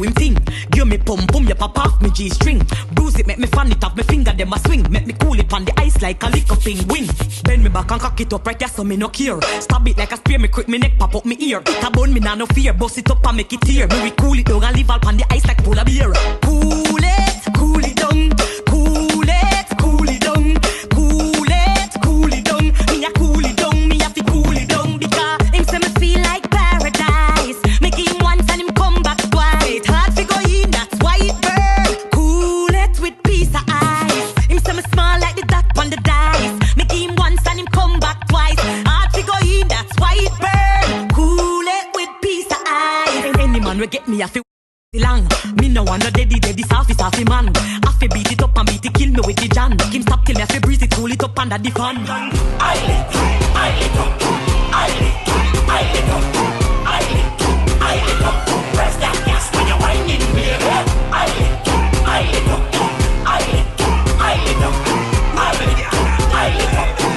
do him thing. Give me pum pum, ya pop off me G-string. Bruise it, make me fan it off, me finger them a swing. Make me cool it on the ice like a lick of penguin. Bend me back and cock it up right there so me no care. Stab it like a spear, me quick me neck pop up me ear. It a bone me nah no fear, bust it up and make it tear. Me we cool it down and leave all on the ice like polar beer. Cool it down. Cool it down. Cool it down. Me a cool it down, me have to cool it down. Because him say me feel like paradise. Make him once and him come back twice. It's hard to go in, that's why it burn. Cool it with piece of ice. Him say me small like the dot on the dice. Make him once and him come back twice. Hard to go in, that's why it burn. Cool it with piece of ice. Any man will get me a feel long. Me no want no daddy softy man. I fi beat it up and beat it, kill me with the jam. Make him stop till me I fi breeze it, cool it up under the fan. I lit up. Press that gas when you're whining, baby. I lit up.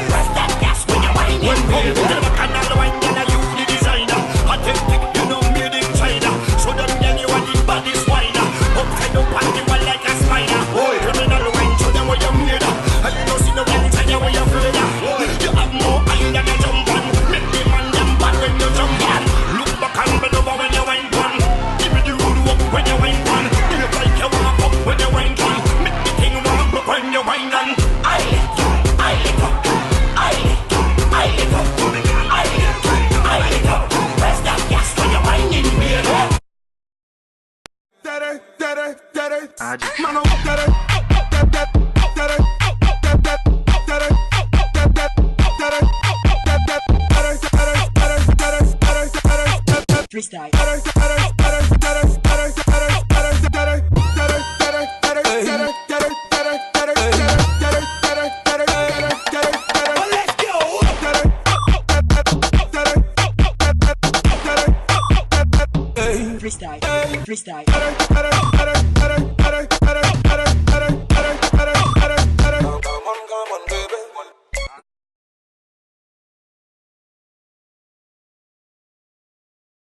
Press that gas when you're whining, baby. Never can I wine, girl, you the designer. I take it, you know, made in China. So don't tell you what the body's whiner. Upside up and the one like a spider. Criminal wine, show them what you're made of. And you don't see no one inside you when you're afraid of. You have more iron than a jump on. Make the man them bad when you jump on. Look back and bend over when you wine on. Give me the rude walk when you wine on. You look like you walk up when you wine on. Make the thing walk up when you wine on. I lit up. Press that gas when you're whining, baby. Freestyle. Freestyle.